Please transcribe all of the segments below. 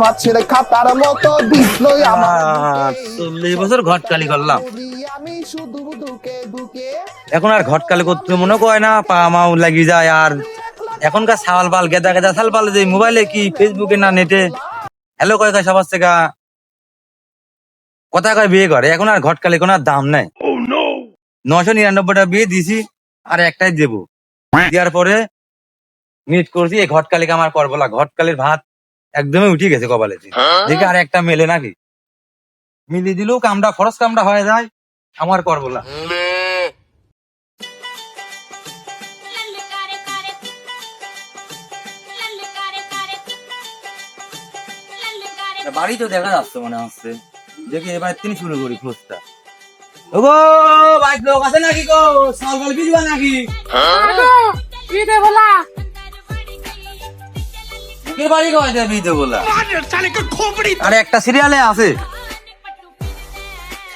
মাছের খাতার মতো দিসলই আমার 40 বছর ঘটকালি করলাম, আমি শুধু দুকে দুকে এখন আর ঘটকালি করতে মনে কয় না, পা মাও লাগি যায়। আর এখনকার সাল পাল গেদা গেদা সাল পাল যে মোবাইলে কি ফেসবুকে না নেটে হ্যালো কয় কয় সবার থেকে কথা কয় বিয়ে করে। এখন আর ঘটকালি কোনো আর দাম নাই। 999টা বিয়ে দিছি, আর একটাই দেবো। দেওয়ার পরে মিট করছি এই ঘটকালিকে আমার করবো না। ঘটকালির ভাত একদমই উঠে গেছে কপালে, দেখে আর একটা মেলে নাকি মিলিয়ে দিলেও কামটা খরচ কামটা হয়ে যায়, আমার করবো না। বাড়ি তো দেখা যাচ্ছে মনে হচ্ছে, দেখি এবার তিনি শুরু করি খোঁজটা। ওগো বাইক লোক আছে নাকি গো, সালবাল বিজবা নাকি? কে বাড়ি কয় দেবে বিদে বলা? আরে একটা সিরিয়ালে আছে,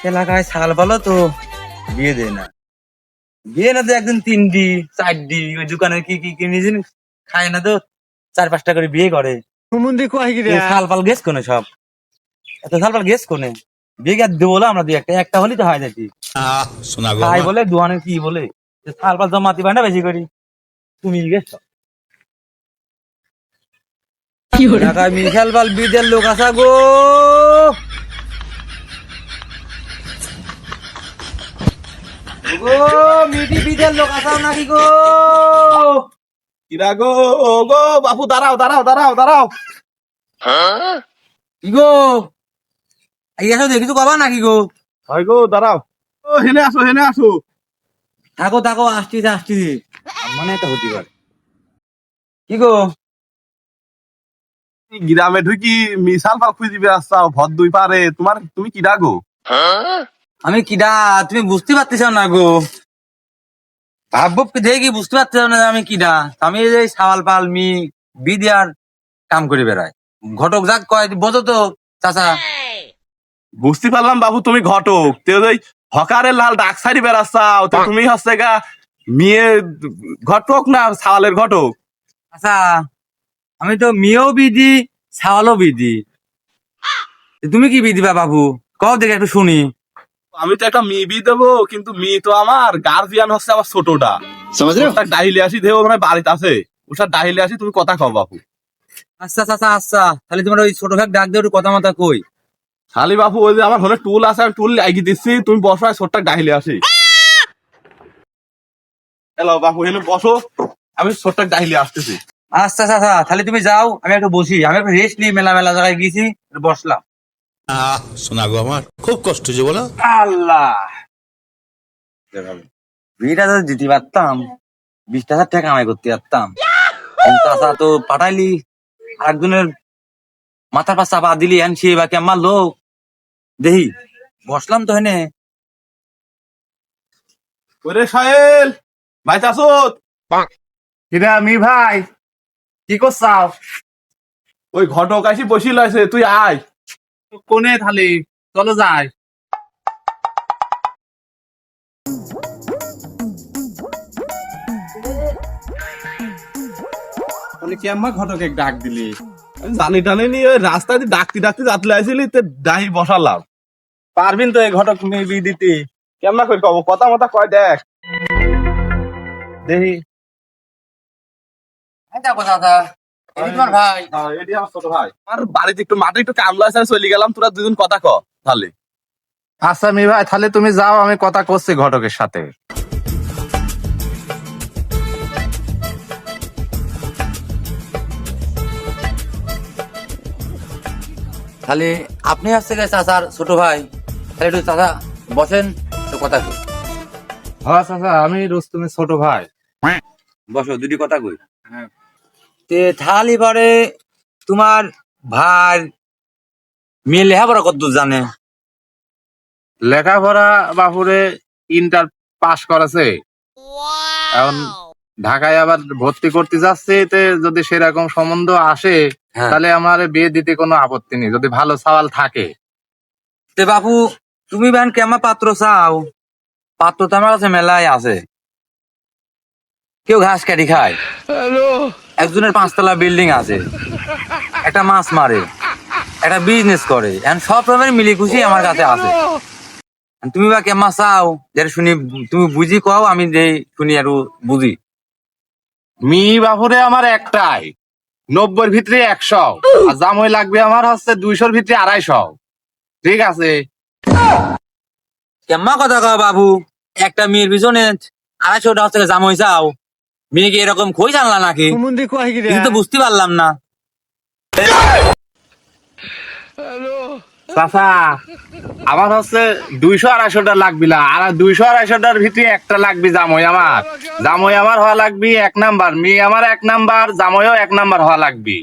এলাকায় ছাগল বলো তো বিয়ে দেয় না, বিয়ে না তো একদিন 3D 4D ওই দোকানে কি কি কিনে জিনিস খায় না তো 4-5টা করে বিয়ে করে। শাল পাল গেছ কোনে সব, এত শাল পাল গেছ কোনে বিয়ে গা দেবো বলে আমরা দুই একটা হলেই তো হয় নাকি তাই বলে দোয়ানে কি বলে শাল পাল জমাতি পায় না বেশি করি। তুমি গেছ ঢাকায় মিশাল পাল বিদের লোক আসা গো, মিটি বিদের লোক আসাও নাকি গো? কিরা গো, ও গো বাপু দাঁড়াও দাঁড়াও দাঁড়াও দাঁড়াও। কি গো এই আসো দেখি তো কবা নাকি গো? হয় গো দাঁড়াও, ও হেনে আসো হেনে আসো। থাকো থাকো আসছি আসছি, মানে এটা হতে পারে। কি গো গ্রামে ঢুকি মিশাল পাল খুঁজি বেড়াচ্ছাও ভর দুই পারে, তুমি কিরা গো? আমি কিডা তুমি বুঝতে পারতেছ না গো? ভাবব দেখি বুঝতে পারতেছ না আমি কিডা? আমি এই যে সাওয়াল পাল মি বিদিয়ার কাম করে বেড়াই, ঘটক যাক কয় বোঝো তো চাচা? বুঝতে পারলাম বাবু তুমি ঘটক, তে ওই হকারের লাল ডাক সারি বেড়াচ্ছাও, তো তুমি হচ্ছে গা মেয়ে ঘটক না সাওয়ালের ঘটক? আচ্ছা আমি তো মেয়েও বিধি সাওয়ালও বিধি, তুমি কি বিধিবা বাবু কও দেখে একটু শুনি। আমি তো একটা মেয়ে বিয়ে দেবো, কিন্তু মেয়ে তো আমার গার্জিয়ান হচ্ছে আমার ছোটটা, ওটা ডাইলে আসি দেবো মানে বাড়িতে আছে, ওটা ডাইলে আসি, তুমি কথা কও বাবু। আচ্ছা চাচা আচ্ছা, তাহলে তোমার ওই ছোট ভাগ ডাক দিয়ে একটু কথা মতো কই। শালি বাবু ওই যে আমার হলে টুল আছে, আমি টুল লাগিয়ে দিচ্ছি, তুমি বসো ছোটটা ডাইলে আসি। হ্যালো বাবু হেলে বসো, আমি ছোটটা ডাইলে আসতেছি। আচ্ছা চাচা তাহলে তুমি যাও, আমি একটু বসি, আমি একটু রেস্ট নিই, মেলা মেলা জায়গায় গেছি বসলাম। শোনা গো আমার খুব কষ্ট যে বলো। আল্লাহ বিয়েটা যদি দিতে পারতাম 20,000 টাকা কামাই করতে পারতাম। চাচা তো পাঠাইলি একজনের মাথার পাশে চাপা দিলি আনছি বা কেমন লোক দেহি বসলাম তো হেনে। ওরে সাহেল ভাই চাষত কিরা মি ভাই কি করছাও? ওই ঘটক আসি বসিল আছে, তুই আয়। কোনে থালি চলো যাই। কেমন ঘটকে ডাক দিলি? আমি জানি টানি নি, ওই রাস্তায় ডাকতে ডাকতে যাতলে আসিলি, তে ডাহি বসালাম। পারবিন তো এই ঘটক মেয়ে বিয়ে দিতে? কেমন করে কব, কথা মতা কয় দেখ দেখি চাচা তোমার ভাই এটি আমার ছোট ভাই, আমার বাড়িতে একটু মাঠে একটু কামলা আছে, চলে গেলাম, তোরা দুজন কথা ক তাহলে। আচ্ছা মি ভাই তাহলে তুমি যাও, আমি কথা করছি ঘটকের সাথে। তাহলে আপনি আসছে গেছে চাচার ছোট ভাই, তাহলে একটু চাচা বসেন একটু কথা কই। হ্যাঁ চাচা আমি রুস্তমের ছোট ভাই। বসো দুটি কথা কই। তে থালি পরে তোমার ভাই মেয়ে লেখাপড়া কতদূর জানে? লেখাপড়া বাপুরে ইন্টার পাস করেছে, এখন ঢাকায় আবার ভর্তি করতে যাচ্ছে, তে যদি সেরকম সম্বন্ধ আসে হ্যাঁ। তাহলে আমার বিয়ে দিতে কোনো আপত্তি নেই, যদি ভালো সওয়াল থাকে। তে বাপু তুমি বেন কেমন পাত্র চাও? পাত্র তো আমার কাছে মেলায় আছে, কেউ ঘাস কাটি খায়, একজনের 5 তলা বিল্ডিং আছে, একটা মাছ মারে, একটা বিজনেস করে, এখন সব রকমের মিলি খুশি আমার কাছে আছে। তুমি বা কেমন চাও যেটা শুনি, তুমি বুঝি কও, আমি যে শুনি আর বুঝি। মি বাপুরে আমার একটাই, 90-র ভিতরে 100, আর জামাই লাগবে আমার হচ্ছে 200-র ভিতরে 250। ঠিক আছে? কেমন কথা কও বাবু, একটা মেয়ের পিছনে 250 টাকা থেকে জামাই চাও? মেয়ে কি এরকম খই জানলা নাকি? কিছু তো বুঝতে পারলাম না। চাচা, আমার হচ্ছে 200-250টা লাগবে না, আর 200-250টার ভিতরে একটা লাগবে জামাই আমার। জামাই আমার হওয়া লাগবে 1 নাম্বার, মেয়ে আমার 1 নাম্বার, জামাইও 1 নাম্বার হওয়া লাগবে।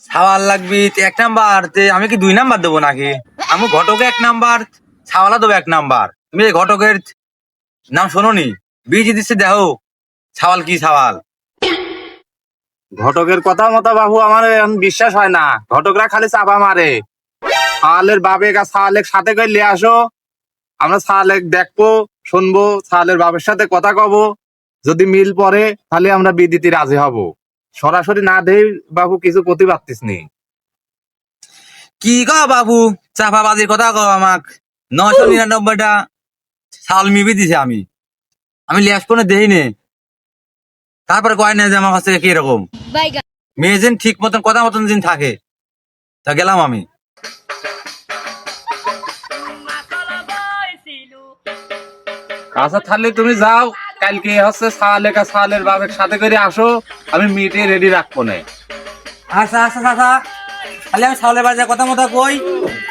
ছাওয়াল লাগবি 1 নাম্বার, আমি কি 2 নাম্বার দেবো নাকি? আমি ঘটকে 1 নাম্বার, ছাওয়ালা দেবো 1 নাম্বার। তুমি এই ঘটকের নাম শোনোনি? বিজি দিচ্ছে দেখো, ছাওয়াল কি ছাওয়াল। ঘটকের কথা মতো বাবু আমার এখন বিশ্বাস হয় না, ঘটকরা খালি চাপা মারে। সালের বাপে সালেক সাথে করে নিয়ে আসো, আমরা সালেক দেখবো, শুনবো, সালের বাপের সাথে কথা কব, যদি মিল পড়ে তাহলে আমরা বিয়ে দিতে রাজি হব। সরাসরি না দেই বাবু কিছু করতে পারতিস নি। কি কও বাবু, চাপাবাজির কথা কও আমাক? 999টা ছাওয়াল মিবি দিছে, আমি লেস করে দেই নে। তারপরে কয় না যে আমার কাছে কি এরকম মেয়ে যেন ঠিক মতন কথা মতন যেন থাকে, তা গেলাম আমি। আচ্ছা তাহলে তুমি যাও, কালকে হচ্ছে সালের বাপের সাথে করে আসো, আমি মিটে রেডি রাখবো না। আচ্ছা আচ্ছা চাচা, খালি আমি ছাওয়ালের বাজার কথা মতো কই,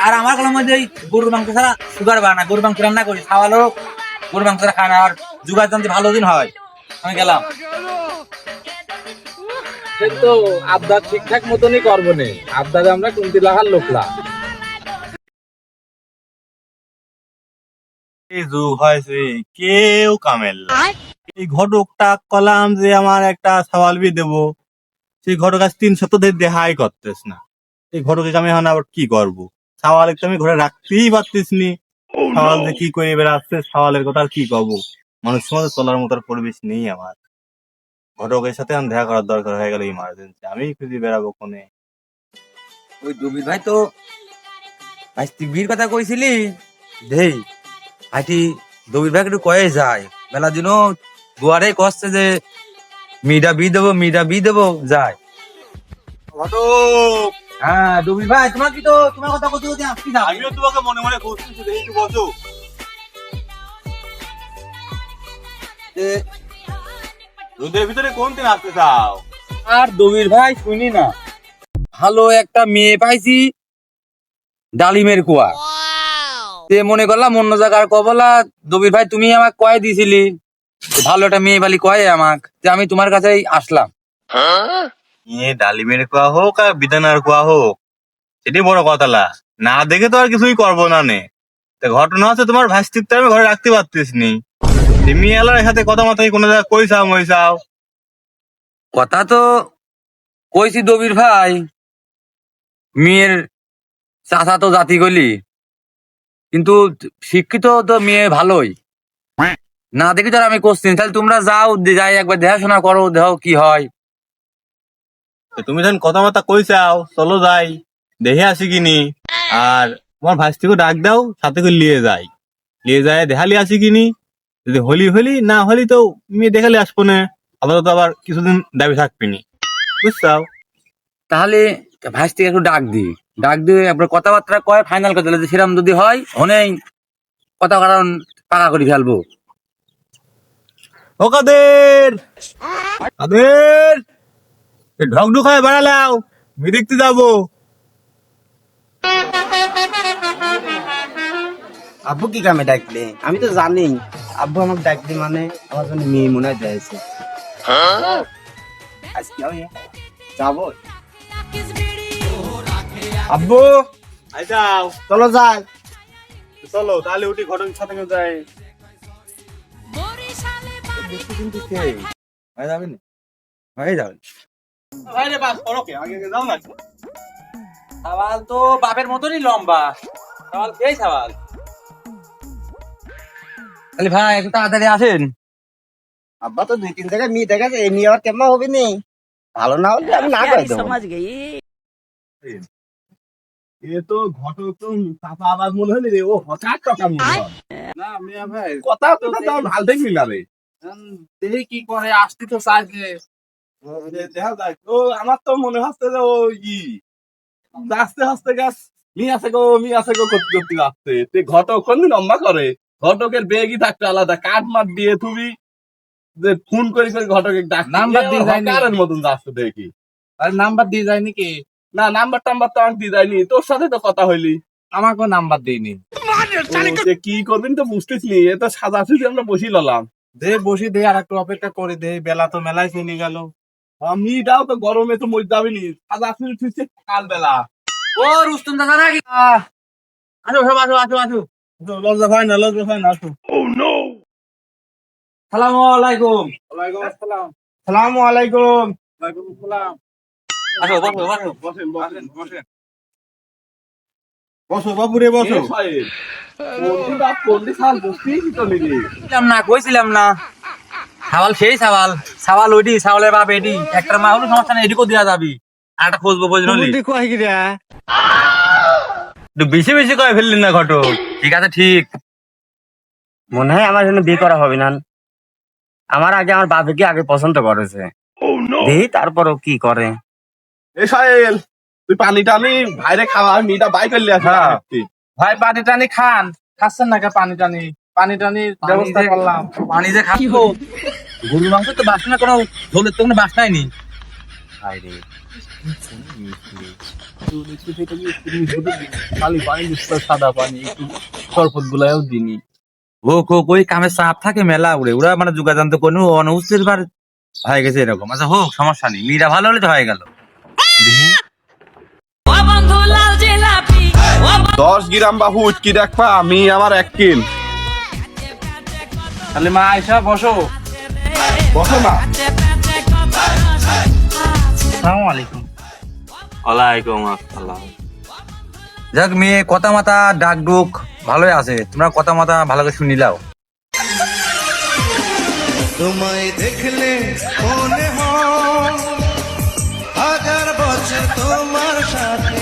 আর আমার কলম মধ্যে গরুর মাংস ছাড়া সুগার বানা, গরুর মাংস রান্না করি, ছাওয়ালও গরুর মাংস ছাড়া খায় না, আর জুগার জানতে ভালো দিন হয়। আমি গেলাম। তো আবদার ঠিকঠাক মতনই করবো নে, আবদারে আমরা কুন্তি লাগার লোকলা। এই যুগ হয়েছে, কেউ কামেল না। এই ঘটকটা কলাম যে আমার একটা সওয়াল বি দেবো, সেই ঘটক আজ 3 সপ্তাহ ধরে দেখাই করতেছ না। এই ঘটকে আমি এখন আবার কি করবো? সওয়াল একটু আমি ঘরে রাখতেই পারতিস নি। সওয়াল যে কি করে বেড়াচ্ছে, সওয়ালের কথা আর কি কব? মানুষ সমাজে চলার মতো আর পরিবেশ নেই আমার। ঘটকের সাথে এখন দেখা করার দরকার হয়ে গেল ইমার্জেন্সি, আমি খুঁজে বেড়াবো কোনে? ওই দবির ভাই তো আজ তুই বিয়ের কথা কইছিলি, দেই আইটি দবির ভাই একটু কয়ে যায়, মেলা দিনও দুয়ারে কষ্টে যে মিডা বি দেবো যায়। ঘটক, হ্যাঁ দবির ভাই, তোমার কি তো তোমার কথা কত কত আসছি না। আমিও তোমাকে মনে মনে খুঁজছি, দেখি একটু বসো। রোদের ভিতরে কোন দিন আসতে চাও? আর দবির ভাই শুনি না, ভালো একটা মেয়ে পাইছি ডালিমের কুয়া, তে মনে করলাম অন্য জায়গার কবলা। দবির ভাই তুমি আমাকে কয়ে দিছিলি ভালো একটা মেয়ে বালি কয়ে আমাক, যে আমি তোমার কাছেই আসলাম। ডালিমের কুয়া হোক আর বিধানার কুয়া হোক, সেটি বড় কথা না, না দেখে তো আর কিছুই করবো না নে। তা ঘটনা হচ্ছে তোমার ভাস্তিকটা আমি ঘরে রাখতে পারতিস নি, মেয়ে এলার সাথে কথা মাথায় কোনো জায়গায় কইসাও মইসাও। কথা তো কইছি দবির ভাই, মেয়ের চাচা তো জাতি গলি, কিন্তু শিক্ষিত তো মেয়ে ভালোই, না দেখি তো আর আমি করছি। তাহলে তোমরা যাও, যাই একবার দেখাশোনা করো, দেখো কি হয়। তো তুমি যখন কথাবার্তা কইসাও, চলো যাই, দেখে আসি কিনি। আর তোমার ভাস্তিকে ডাক দাও, সাথে করে লিয়ে যায় দেখালি আসি কিনি। যদি হলি না হলি তো মেয়ে দেখালে আসবো না, আপাতত আবার কিছুদিন দাবি থাকবিনি, বুঝছাও? তাহলে ভাইস থেকে একটু ডাক দিয়ে একবার কথাবার্তা কয় ফাইনাল করে দিলে, সেরকম যদি হয় অনেক কথা কারণ পাকা করে ফেলবো। ও কাদের, কাদের, ঢকঢক হয়ে বেড়ালাও, মেয়ে দেখতে যাবো। আব্বু কি কামে ডাকলে? আমি তো জানি আব্বু আমাকে ডাকলে মানে আমার জন্য মেয়ে মনে হয় দিয়েছে। আজকে আমি যাবো। আব্বু আইসাও, চলো যাই। চলো তাহলে উঠি, ঘটকের সাথে কেউ যায়। কিন্তু কে হয়ে যাবে না, হয়ে যাবে। আরে বাস করো কে, আগে যাও না। সওয়াল তো বাপের মতনই লম্বা, সওয়াল কে সওয়াল? তাহলে ভাই একটু তাড়াতাড়ি আসেন। আব্বা তো 2-3 জায়গায় মেয়ে দেখাচ্ছে, এই মেয়ে আবার কেমন হবে নি? ভালো না হলে আমি না করে দেবো। এ তো ঘটক তো চাপা আওয়াজ মনে হলি রে, ও হঠাৎ কথা মনে হয়। না মিয়া ভাই, কথা তো তাও ভাল দেখবি না রে। দেখি কি করে, আসতে তো চাইছে। দেখা যাক। ও আমার তো মনে হচ্ছে যে ও আস্তে আস্তে গাছ মি আছে গো করতে করতে যাচ্ছে। তে ঘটক কোনদিন লম্বা করে, ঘটকের বেগই থাকতে আলাদা, কাঠ মাঠ দিয়ে তুমি যে ফোন করে করে ঘটকে ডাক নাম্বার দিয়ে যায়নি? কারের মতন যাচ্ছে দেখি। আর নাম্বার দিয়ে যায় নাকি? না নাম্বার টাম্বার তো আমাকে দিয়ে যায়নি, তোর সাথে তো কথা হইলি। আমাকে নাম্বার দিইনি। ও, যে কি করবেন তো বুঝতেছি, এ তো সাজাসুজি আমরা বসি ললাম। দে বসি, দে আর একটু অপেক্ষা করে দে, বেলা তো মেলায় চিনি গেল। আমিটাও তো গরমে তো মরে যাবিনি, সাজাসুজি ঠিকছে কাল বেলা। ও রুস্তম দাদা নাকি? আসো সব আসো আসো আসো। লজ্জা হয় না, লজ্জা হয় না, আসো। সালামু আলাইকুম। ওয়ালাইকুম আসসালাম। সালামু আলাইকুম। ওয়ালাইকুম আসসালাম। আসো বসো বসো। বসেন বসেন বসেন। বসো বাবুরে বসো। ছিলাম না, কইছিলাম না। সাওয়াল সেই সাওয়াল, সাওয়াল ওইটি, সাওয়ালের বাপ এডি। একটা মা হলো সমস্যা নেই, এদিকেও দেওয়া যাবি। আর একটা খুঁজবো বুঝলি। একটু বেশি বেশি করে ফেললি না ঘটক। ঠিক আছে ঠিক। মনে হয় আমার জন্য বিয়ে করা হবে না। আমার আগে আমার বাবাকে আগে পছন্দ করেছে, দেখি তারপরও কি করে। এ সাহেল, তুই পানি টানি ভাইরে খাওয়া, মিটা বাই করলে আসা। ভাই পানি টানি খান, খাচ্ছেন না কে পানি টানি? পানি টানির ব্যবস্থা করলাম। পানি যে খাবো, গরুর মাংস তো বাসনা কোনো, ঝোলের তো কোনো বাসনাই নি। খালি পানি দিচ্ছে, সাদা পানি, একটু শরবত গুলাও দিনি। ও কই কামে চাপ থাকে মেলা উড়ে, ওরা মানে যোগাযান্ত কোনো অনুচিত বার হয়ে গেছে এরকম। আচ্ছা হোক, সমস্যা নেই, মেয়েরা ভালো হলে তো হয়ে গেল। 10 গ্রাম বাহু উচকি দেখবা, আমি আমার 1 কিল। তাহলে মা আয়সা বসো। বসো না। আসসালামু আলাইকুম। ওয়ালাইকুম আসসালাম। যাক মেয়ে কথা মাথা ডাক ডুক ভালোই আছে, তোমরা কথা মাথা ভালো করে শুনিলাও। তোমায় দেখলে মনে হয় হাজার বছর তোমার সাথে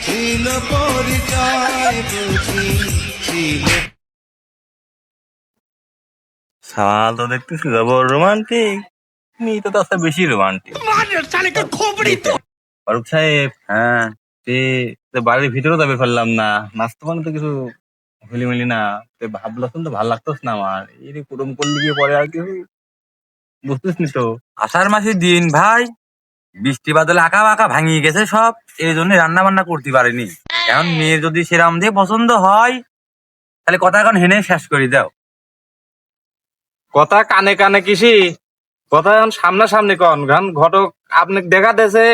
ছিল পরিচয়, বুঝি ছিল। সাল তো দেখতেছি বড় রোমান্টিক, মেয়ে তো তার বেশি রোমান্টিক। ফারুক সাহেব, হ্যাঁ বাড়ির ভিতরেও তো ফেললাম না, নাচতে পারে তো কিছু হলি মিলি না, ভাবলাম তো ভালো লাগতো না আমার। এই কুটুম করলে গিয়ে পরে আর কিছু বুঝতেছ নি তো। আষাঢ় মাসের দিন ভাই, বৃষ্টি বাদলে আঁকা বাঁকা ভাঙিয়ে গেছে সব, এই জন্য রান্না বান্না করতে পারিনি। এখন মেয়ের যদি সেরাম দিয়ে পছন্দ হয়, তাহলে কথা এখন হেনে শেষ করে দাও। কথা কানে কানে কিসি, কথা এখন সামনাসামনি কন। গান ঘটক আপনি দেখা দেছে,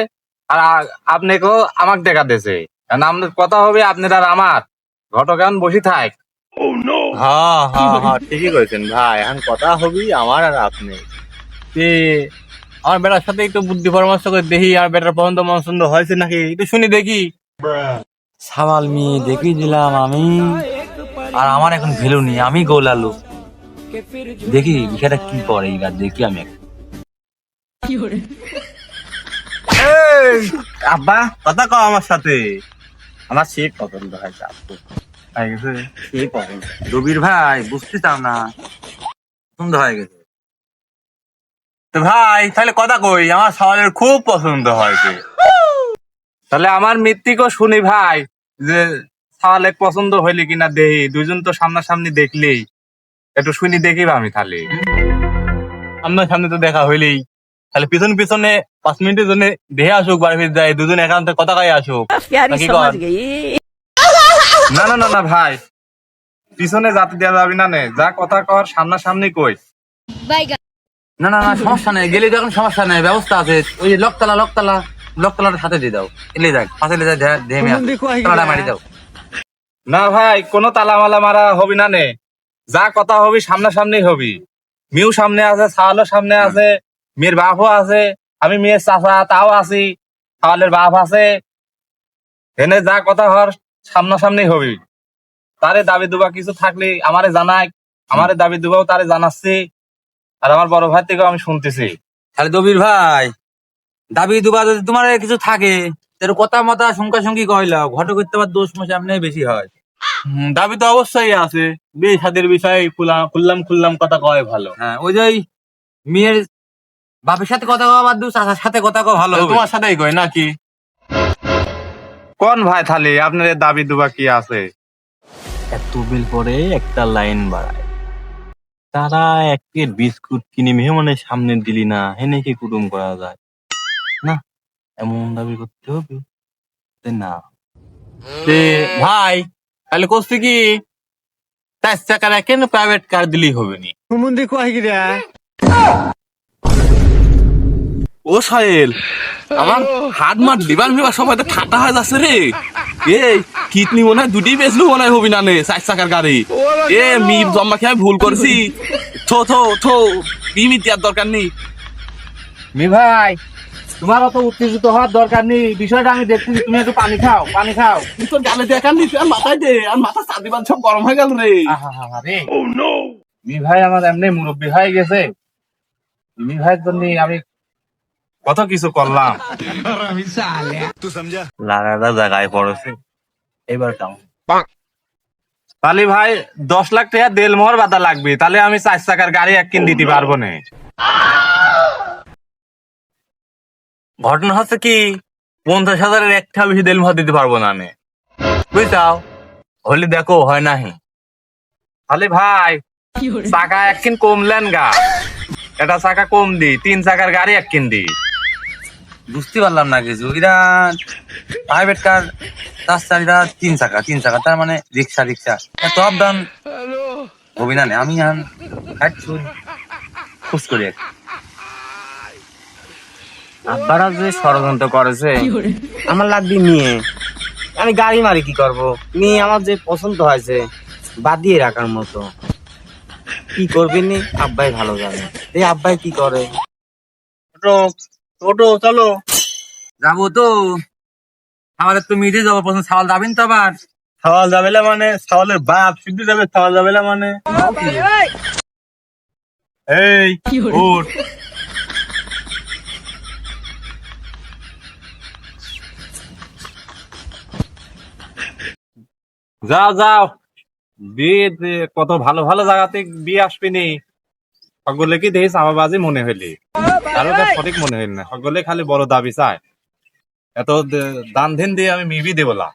আর আপনাকেও আমাকে দেখা দেছে। এখন আমাদের কথা হবে আপনার আর আমার। ঘটক এখন বসি থাক। হ্যাঁ হ্যাঁ হ্যাঁ, ঠিকই করেছেন ভাই, এখন কথা হবি আমার আর আপনি। আমার বেটার সাথে একটু বুদ্ধি পরামর্শ করে দেখি, আর বেটার পছন্দ হয়েছে নাকি একটু শুনি দেখি। সামাল মেয়ে দেখি দিলাম আমি, আর আমার এখন ভ্যালু নেই, আমি গোলালু। দেখি বিষয়টা কি করে এইবার, দেখি আমি এখন। এই, আব্বা কথা কও আমার সাথে। আমার সে পছন্দ হয়েছে আপু, হয়ে গেছে। সে পছন্দ। রবির ভাই বুঝতেতাম না, পছন্দ হয়ে গেছে। তো ভাই তাহলে কথা কই, আমার সওয়ালের খুব পছন্দ হয়েছে। তাহলে আমার মৃত্যুকও শুনি ভাই, যে সালেক পছন্দ হইলে কিনা দেহি। দুজন তো সামনাসামনি দেখলেই একটু শুনি দেখি আমি তাহলে। আপনার সামনে তো দেখা হইলেই, তাহলে পিছনে পিছনে 5 মিনিটের জন্য দেহে আসুক, বাড়ি ফিরে যায়, দুজন একান্তে কথা কয়ে আসুক। নাকি কন? না না না না ভাই, পিছনে যাতে দেওয়া যাবে না নে, যা কথা কর সামনাসামনি কই। না না না, সমস্যা নেই, গেলে তো এখন সমস্যা নেই, ব্যবস্থা আছে। ওই যে লকতলাটা সাথে দিয়ে দাও, এলে যাক পাশে এলে যাক, ধেমে তালাটা মারি দাও। না ভাই, কোনো তালামালা মারা হবি না নে, যা কথা হবি সামনাসামনি হবি। মিউ সামনে আছে, সাওয়ালও সামনে আছে, মেয়ের বাপও আছে, আমি মেয়ের চাচা তাও আছি, সাওয়ালের বাপ আছে। এনে যা কথা হর সামনাসামনি হবি। তারে দাবি দুবা কিছু থাকলে আমারে জানাই, আমারে দাবি দুবাও তারে জানাচ্ছি, আর আমার বড় ভাই থেকেও আমি শুনতেছি। তাহলে দবির ভাই, দাবি দুবা যদি তোমার কিছু থাকে, তোর কথা মতা সংখ্যা সঙ্গী কইলা ঘটক করতে আবার দোষ মশা এমনি বেশি হয়। দাবি তো অবশ্যই আছে, বিয়ে শাদির বিষয়ে খুললাম কথা কয় ভালো। হ্যাঁ ওই যে ওই মেয়ের বাপের সাথে কথা কওয়া বাদ দিও, চাচার সাথে কথা কওয়া ভালো হবে। তোমার সাথেই কয় নাকি? কোন ভাই থালি আপনার দাবি দুবা কি আছে? এত বিল পরে একটা লাইন বাড়ায়, তারা এক প্লেট বিস্কুট কিনে মেহমানের সামনে দিলি না, হেনে কি কুটুম করা যায় না? এমন দাবি করতে হবে না। ভাই তাহলে করছি কি, 4 চাকার কেন প্রাইভেট কার দিলেই হবে নি? ও সাহেল, আমার হাত মার দিবার মেবার সবাই তো ঠাটা হয়ে যাচ্ছে রে। এই কিডনি মনে হয় দুটি বেচলু মনে হয় হবি না নে 4 চাকার গাড়ি। মি জম্মা খেয়ে ভুল করছি, থো বিমি দেওয়ার দরকার নেই। মি ভাই তোমার অত উত্তেজিত হওয়ার দরকার নেই, বিষয়টা আমি দেখতেছি, তুমি একটু পানি খাও। তুই তোর গালে দেখার নি, তুই আর মাথায় দে, আর মাথা চাঁদিবান সব গরম হয়ে গেল রে। রে মি ভাই আমার এমনি মুরব্বী হয়ে গেছে, মি ভাইয়ের জন্য আমি কত কিছু করলাম। লাগাটা জায়গায় পড়েছে এবার কেমন? তাহলে ভাই 10 লাখ টাকা দেলমোহর বাধা লাগবে, তাহলে আমি 4 চাকার গাড়ি একদিন দিতে পারবো না। ঘটনা হচ্ছে কি, 50,000-এর একটা বেশি দেল ভাত দিতে পারবো না নে, বুঝছাও? হলে দেখো হয় নাহি। তাহলে ভাই চাকা একদিন কমলেন গা, এটা চাকা কম দি, 3 চাকার গাড়ি একদিন দি। বুঝতে পারলাম না কিছু। এরা প্রাইভেট কার, 4 চাকা 3 চাকা, তার মানে রিক্সা এত আপ ডাউন হবি না নে। আমি খুশ করি এক আব্বারা যে ষড়যন্ত্র করেছে, আমার লাগবে মেয়ে, আমি গাড়ি মারি কি করব? মেয়ে আমার যে পছন্দ হয়েছে বাদিয়ে রাখার মতো, কি করবেন নি আব্বাই ভালো জানে। এই আব্বাই কি করে? ওটো চলো যাবো তো, আমাদের তো মিটে যাবো, প্রথম সাওয়াল যাবেন তো আবার। সাওয়াল যাবেলা মানে সাওয়ালের বাপ সিদ্ধি যাবে, সাওয়াল যাবেলা মানে এই উঠ। যাও বিয়ে কত ভালো ভালো জায়গাতে বিয়ে আসবি নি, সকলে কি দেখি চাপাবাজি মনে হইলি, কারো সঠিক মনে হইল না, সকলে খালি বড় দাবি চায়। এত দান ধিন দিয়ে আমি মিবি দেবো না।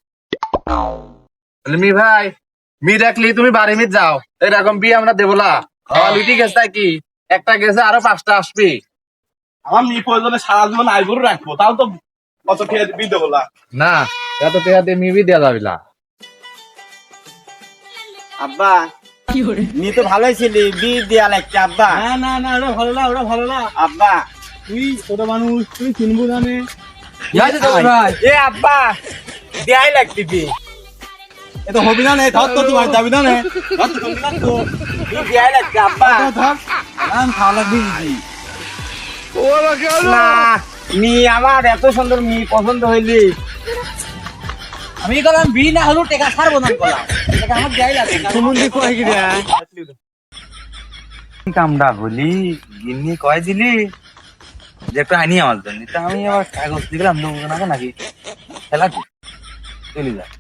তাহলে মি ভাই, মি দেখলি তুমি বাড়ি মিট যাও, এরকম বিয়ে আমরা দেবো না। লুটি গেছে তাই কি, একটা গেছে আরো 5টা আসবি। আমার মি প্রয়োজনে সারা জীবন আয় গরু রাখবো, তাও তো কত খেয়ে দিতে বলা। না এত টাকা দিয়ে মিবি দেওয়া যাবি না। আব্বা নি তো ভালোই ছিলি, বিয়ে দেয়া লাগছে আব্বা। না ওরা ভালো না আব্বা তুই ছোট মানুষ, তুই চিনবো জানে। এ আব্বা দেয়াই লাগছে বিয়ে, এ তো হবি না নে, ধর তো তোমার যাবি না নে, ধর তো তুমি না তো বিয়ে দেয়াই লাগছে আব্বা। ধর খাওয়া লাগবি দিদি। না মি আমার এত সুন্দর মি পছন্দ হইলি, আমি গেলাম বি না হলো টেকা ছাড়বো না, গেলাম এটা আমার যাই লাগে। কামড়া হলি গিন্নি কয় দিলি যে একটা আনি আমার জন্য, তা আমি আবার কাগজ দিলাম নাকি খেলা চলে যায়।